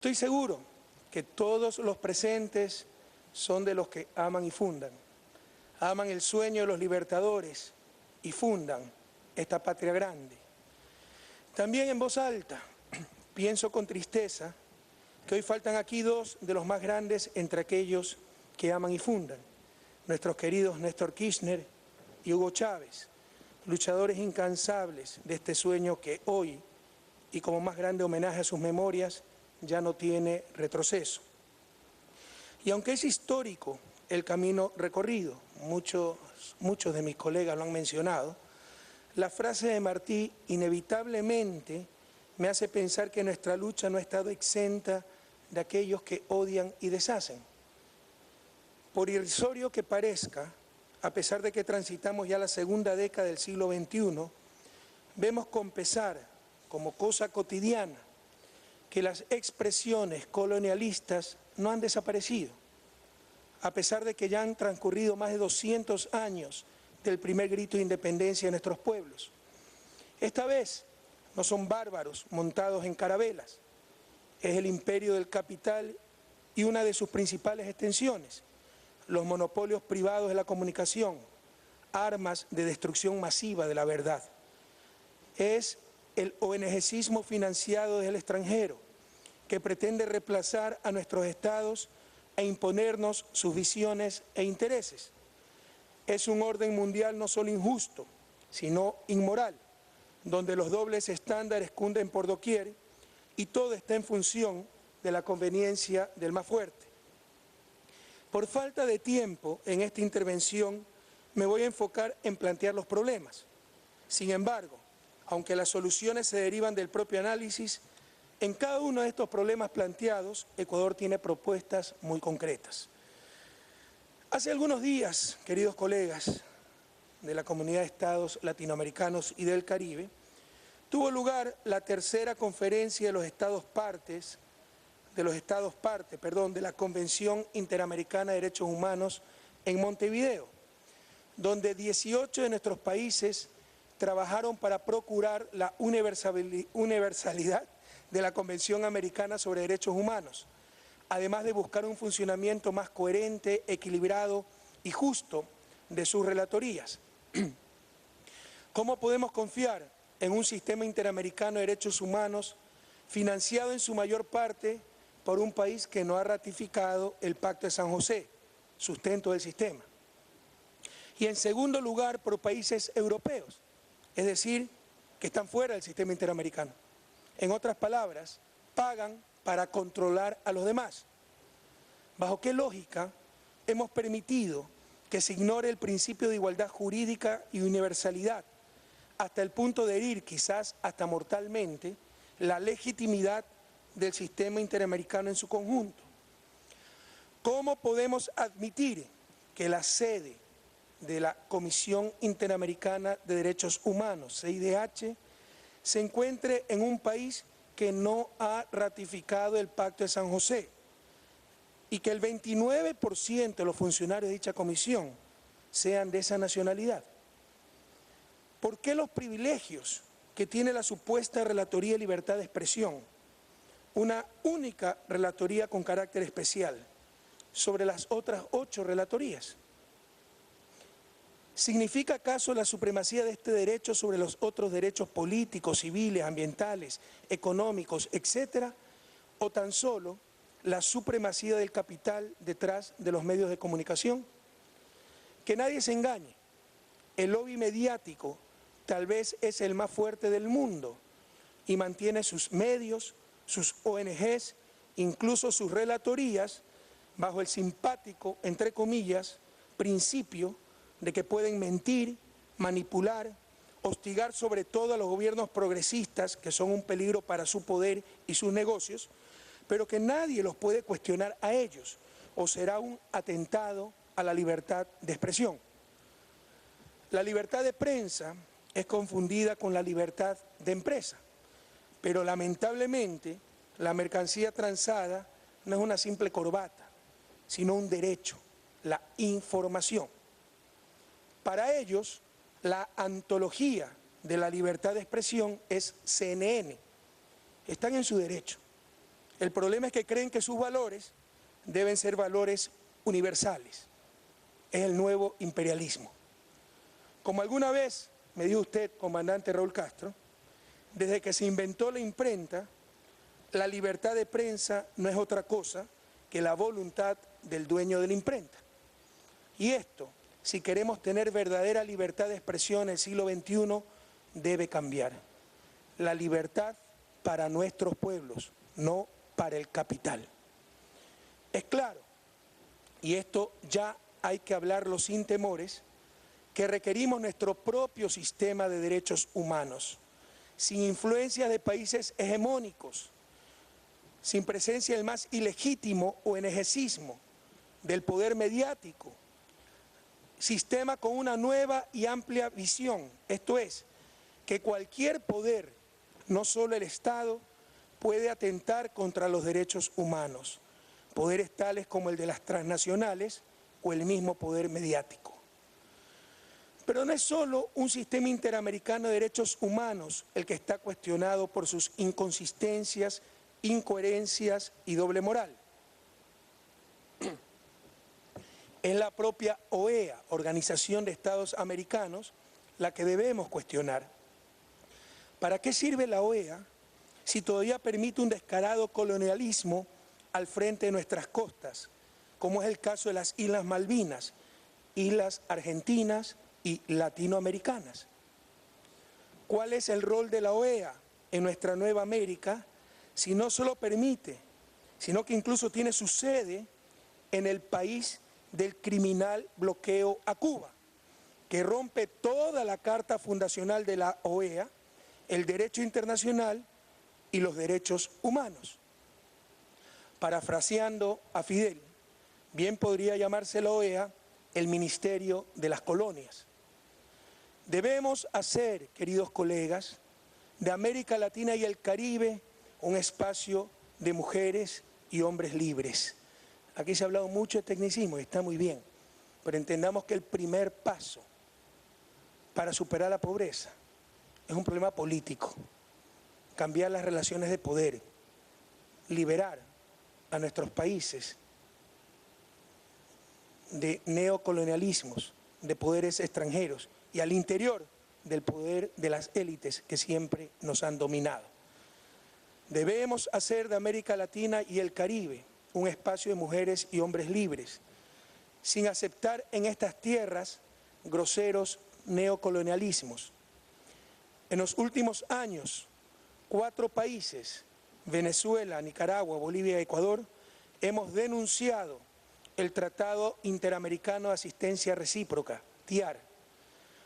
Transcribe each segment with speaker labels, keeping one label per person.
Speaker 1: Estoy seguro que todos los presentes son de los que aman y fundan. Aman el sueño de los libertadores y fundan esta patria grande. También en voz alta pienso con tristeza que hoy faltan aquí dos de los más grandes entre aquellos que aman y fundan, nuestros queridos Néstor Kirchner y Hugo Chávez, luchadores incansables de este sueño que hoy, y como más grande homenaje a sus memorias, ya no tiene retroceso. Y aunque es histórico el camino recorrido, muchos de mis colegas lo han mencionado, la frase de Martí inevitablemente me hace pensar que nuestra lucha no ha estado exenta de aquellos que odian y deshacen. Por irrisorio que parezca, a pesar de que transitamos ya la segunda década del siglo XXI, vemos con pesar, como cosa cotidiana, que las expresiones colonialistas no han desaparecido, a pesar de que ya han transcurrido más de 200 años del primer grito de independencia de nuestros pueblos. Esta vez no son bárbaros montados en carabelas, es el imperio del capital y una de sus principales extensiones, los monopolios privados de la comunicación, armas de destrucción masiva de la verdad. Es el ONGcismo financiado desde el extranjero, que pretende reemplazar a nuestros estados e imponernos sus visiones e intereses. Es un orden mundial no solo injusto, sino inmoral, donde los dobles estándares cunden por doquier y todo está en función de la conveniencia del más fuerte. Por falta de tiempo en esta intervención me voy a enfocar en plantear los problemas. Sin embargo, aunque las soluciones se derivan del propio análisis, en cada uno de estos problemas planteados, Ecuador tiene propuestas muy concretas. Hace algunos días, queridos colegas de la Comunidad de Estados Latinoamericanos y del Caribe, tuvo lugar la tercera conferencia de los Estados parte de la Convención Interamericana de Derechos Humanos en Montevideo, donde 18 de nuestros países trabajaron para procurar la universalidad de la Convención Americana sobre Derechos Humanos, además de buscar un funcionamiento más coherente, equilibrado y justo de sus relatorías. ¿Cómo podemos confiar en un sistema interamericano de derechos humanos financiado en su mayor parte por un país que no ha ratificado el Pacto de San José, sustento del sistema? Y en segundo lugar, por países europeos, es decir, que están fuera del sistema interamericano. En otras palabras, pagan para controlar a los demás. ¿Bajo qué lógica hemos permitido que se ignore el principio de igualdad jurídica y universalidad, hasta el punto de herir, quizás hasta mortalmente, la legitimidad del sistema interamericano en su conjunto? ¿Cómo podemos admitir que la sede de la Comisión Interamericana de Derechos Humanos, CIDH, se encuentre en un país que no ha ratificado el Pacto de San José y que el 29% de los funcionarios de dicha comisión sean de esa nacionalidad? ¿Por qué los privilegios que tiene la supuesta Relatoría de Libertad de Expresión, una única relatoría con carácter especial, sobre las otras 8 relatorías? ¿Significa acaso la supremacía de este derecho sobre los otros derechos políticos, civiles, ambientales, económicos, etcétera? ¿O tan solo la supremacía del capital detrás de los medios de comunicación? Que nadie se engañe, el lobby mediático tal vez es el más fuerte del mundo y mantiene sus medios, sus ONGs, incluso sus relatorías, bajo el simpático, entre comillas, principio de que pueden mentir, manipular, hostigar sobre todo a los gobiernos progresistas, que son un peligro para su poder y sus negocios, pero que nadie los puede cuestionar a ellos, o será un atentado a la libertad de expresión. La libertad de prensa es confundida con la libertad de empresa, pero lamentablemente la mercancía transada no es una simple corbata, sino un derecho, la información. Para ellos, la antología de la libertad de expresión es CNN. Están en su derecho. El problema es que creen que sus valores deben ser valores universales. Es el nuevo imperialismo. Como alguna vez me dijo usted, comandante Raúl Castro, desde que se inventó la imprenta, la libertad de prensa no es otra cosa que la voluntad del dueño de la imprenta. Y esto, si queremos tener verdadera libertad de expresión en el siglo XXI, debe cambiar. La libertad para nuestros pueblos, no para el capital. Es claro, y esto ya hay que hablarlo sin temores, que requerimos nuestro propio sistema de derechos humanos, sin influencias de países hegemónicos, sin presencia del más ilegítimo ONGismo, del poder mediático, sistema con una nueva y amplia visión, esto es, que cualquier poder, no solo el Estado, puede atentar contra los derechos humanos, poderes tales como el de las transnacionales o el mismo poder mediático. Pero no es solo un sistema interamericano de derechos humanos el que está cuestionado por sus inconsistencias, incoherencias y doble moral. Es la propia OEA, Organización de Estados Americanos, la que debemos cuestionar. ¿Para qué sirve la OEA si todavía permite un descarado colonialismo al frente de nuestras costas, como es el caso de las Islas Malvinas, islas argentinas y latinoamericanas? ¿Cuál es el rol de la OEA en nuestra nueva América si no solo permite, sino que incluso tiene su sede en el país del criminal bloqueo a Cuba, que rompe toda la carta fundacional de la OEA, el derecho internacional y los derechos humanos? Parafraseando a Fidel, bien podría llamarse la OEA el Ministerio de las Colonias. Debemos hacer, queridos colegas, de América Latina y el Caribe un espacio de mujeres y hombres libres. Aquí se ha hablado mucho de tecnicismo y está muy bien, pero entendamos que el primer paso para superar la pobreza es un problema político, cambiar las relaciones de poder, liberar a nuestros países de neocolonialismos, de poderes extranjeros y al interior del poder de las élites que siempre nos han dominado. Debemos hacer de América Latina y el Caribe un espacio de mujeres y hombres libres, sin aceptar en estas tierras groseros neocolonialismos. En los últimos años, 4 países, Venezuela, Nicaragua, Bolivia y Ecuador, hemos denunciado el Tratado Interamericano de Asistencia Recíproca, TIAR,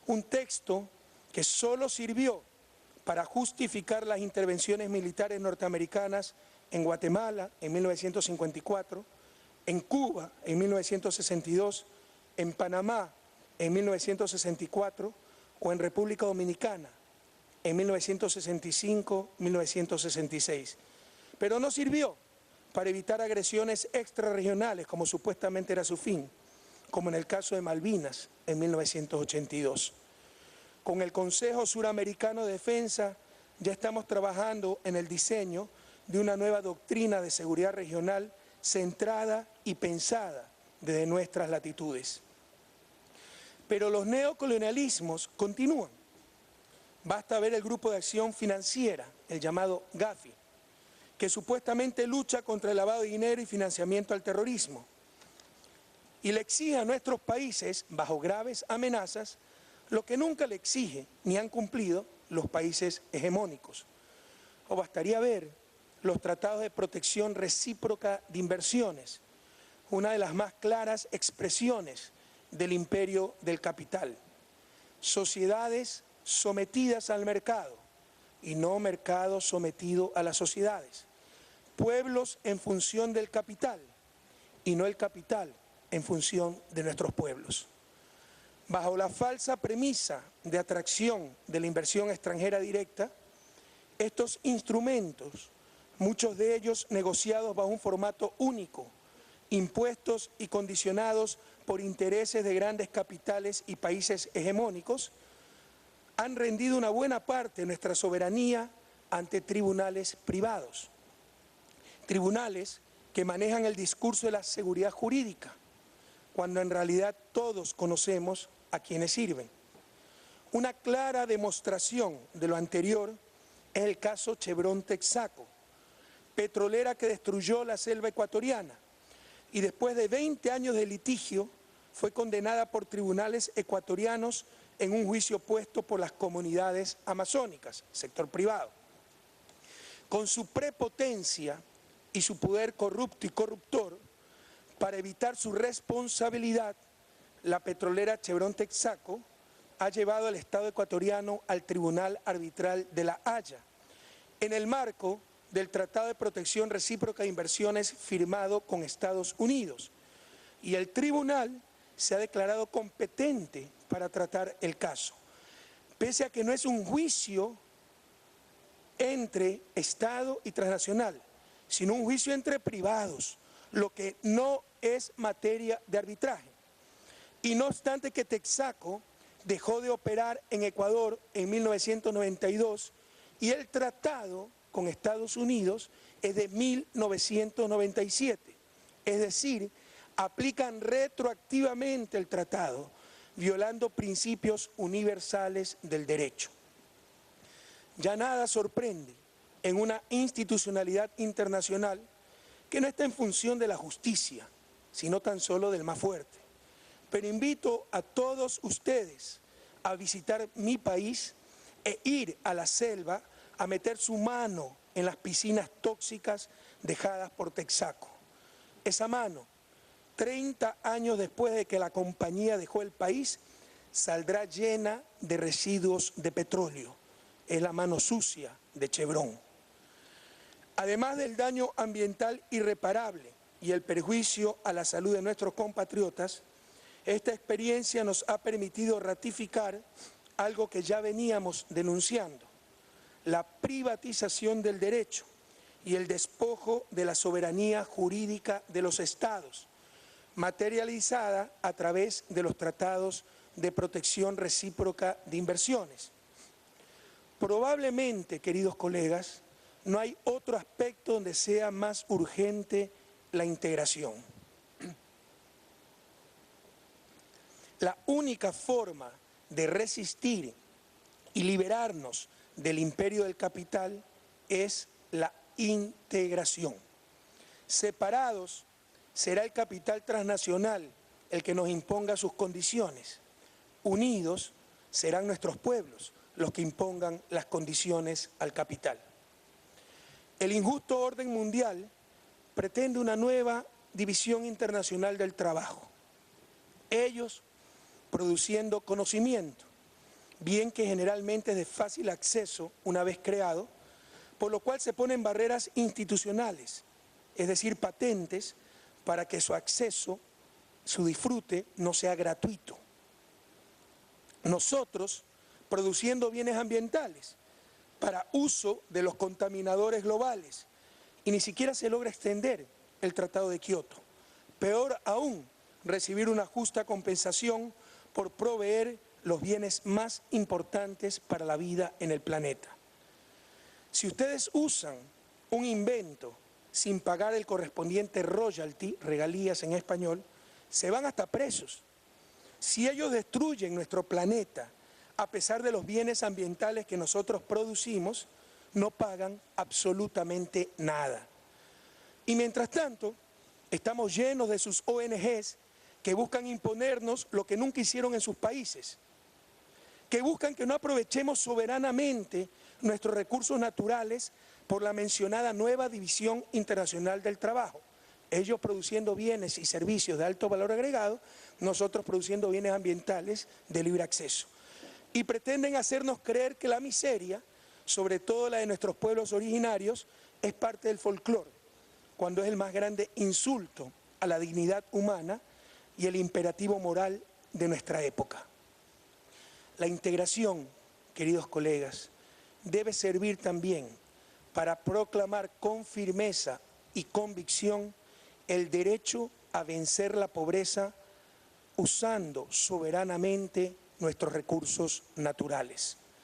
Speaker 1: un texto que solo sirvió para justificar las intervenciones militares norteamericanas en Guatemala en 1954, en Cuba en 1962, en Panamá en 1964 o en República Dominicana en 1965-1966. Pero no sirvió para evitar agresiones extrarregionales, como supuestamente era su fin, como en el caso de Malvinas en 1982. Con el Consejo Suramericano de Defensa ya estamos trabajando en el diseño de una nueva doctrina de seguridad regional centrada y pensada desde nuestras latitudes. Pero los neocolonialismos continúan. Basta ver el Grupo de Acción Financiera, el llamado GAFI, que supuestamente lucha contra el lavado de dinero y financiamiento al terrorismo, y le exige a nuestros países, bajo graves amenazas, lo que nunca le exige ni han cumplido los países hegemónicos. O bastaría ver los tratados de protección recíproca de inversiones, una de las más claras expresiones del imperio del capital. Sociedades sometidas al mercado y no mercado sometido a las sociedades. Pueblos en función del capital y no el capital en función de nuestros pueblos. Bajo la falsa premisa de atracción de la inversión extranjera directa, estos instrumentos, muchos de ellos negociados bajo un formato único, impuestos y condicionados por intereses de grandes capitales y países hegemónicos, han rendido una buena parte de nuestra soberanía ante tribunales privados, tribunales que manejan el discurso de la seguridad jurídica, cuando en realidad todos conocemos a quienes sirven. Una clara demostración de lo anterior es el caso Chevron Texaco, petrolera que destruyó la selva ecuatoriana y después de 20 años de litigio fue condenada por tribunales ecuatorianos en un juicio puesto por las comunidades amazónicas, sector privado. Con su prepotencia y su poder corrupto y corruptor, para evitar su responsabilidad, la petrolera Chevron Texaco ha llevado al Estado ecuatoriano al Tribunal Arbitral de La Haya, en el marco del Tratado de Protección Recíproca de Inversiones firmado con Estados Unidos. Y el tribunal se ha declarado competente para tratar el caso, pese a que no es un juicio entre Estado y transnacional, sino un juicio entre privados, lo que no es materia de arbitraje. Y no obstante que Texaco dejó de operar en Ecuador en 1992 y el tratado con Estados Unidos es de 1997, es decir, aplican retroactivamente el tratado, violando principios universales del derecho. Ya nada sorprende en una institucionalidad internacional que no está en función de la justicia, sino tan solo del más fuerte. Pero invito a todos ustedes a visitar mi país e ir a la selva a meter su mano en las piscinas tóxicas dejadas por Texaco. Esa mano, 30 años después de que la compañía dejó el país, saldrá llena de residuos de petróleo. Es la mano sucia de Chevron. Además del daño ambiental irreparable y el perjuicio a la salud de nuestros compatriotas, esta experiencia nos ha permitido ratificar algo que ya veníamos denunciando: la privatización del derecho y el despojo de la soberanía jurídica de los estados, materializada a través de los tratados de protección recíproca de inversiones. Probablemente, queridos colegas, no hay otro aspecto donde sea más urgente la integración. La única forma de resistir y liberarnos del imperio del capital es la integración. Separados, será el capital transnacional el que nos imponga sus condiciones. Unidos, serán nuestros pueblos los que impongan las condiciones al capital. El injusto orden mundial pretende una nueva división internacional del trabajo. Ellos produciendo conocimiento, bien que generalmente es de fácil acceso una vez creado, por lo cual se ponen barreras institucionales, es decir, patentes, para que su acceso, su disfrute, no sea gratuito. Nosotros, produciendo bienes ambientales para uso de los contaminadores globales, y ni siquiera se logra extender el Tratado de Kioto. Peor aún, recibir una justa compensación por proveer los bienes más importantes para la vida en el planeta. Si ustedes usan un invento sin pagar el correspondiente royalty, regalías en español, se van hasta presos. Si ellos destruyen nuestro planeta, a pesar de los bienes ambientales que nosotros producimos, no pagan absolutamente nada. Y mientras tanto, estamos llenos de sus ONGs que buscan imponernos lo que nunca hicieron en sus países, que buscan que no aprovechemos soberanamente nuestros recursos naturales por la mencionada nueva División Internacional del Trabajo. Ellos produciendo bienes y servicios de alto valor agregado, nosotros produciendo bienes ambientales de libre acceso. Y pretenden hacernos creer que la miseria, sobre todo la de nuestros pueblos originarios, es parte del folclore, cuando es el más grande insulto a la dignidad humana y el imperativo moral de nuestra época. La integración, queridos colegas, debe servir también para proclamar con firmeza y convicción el derecho a vencer la pobreza usando soberanamente nuestros recursos naturales.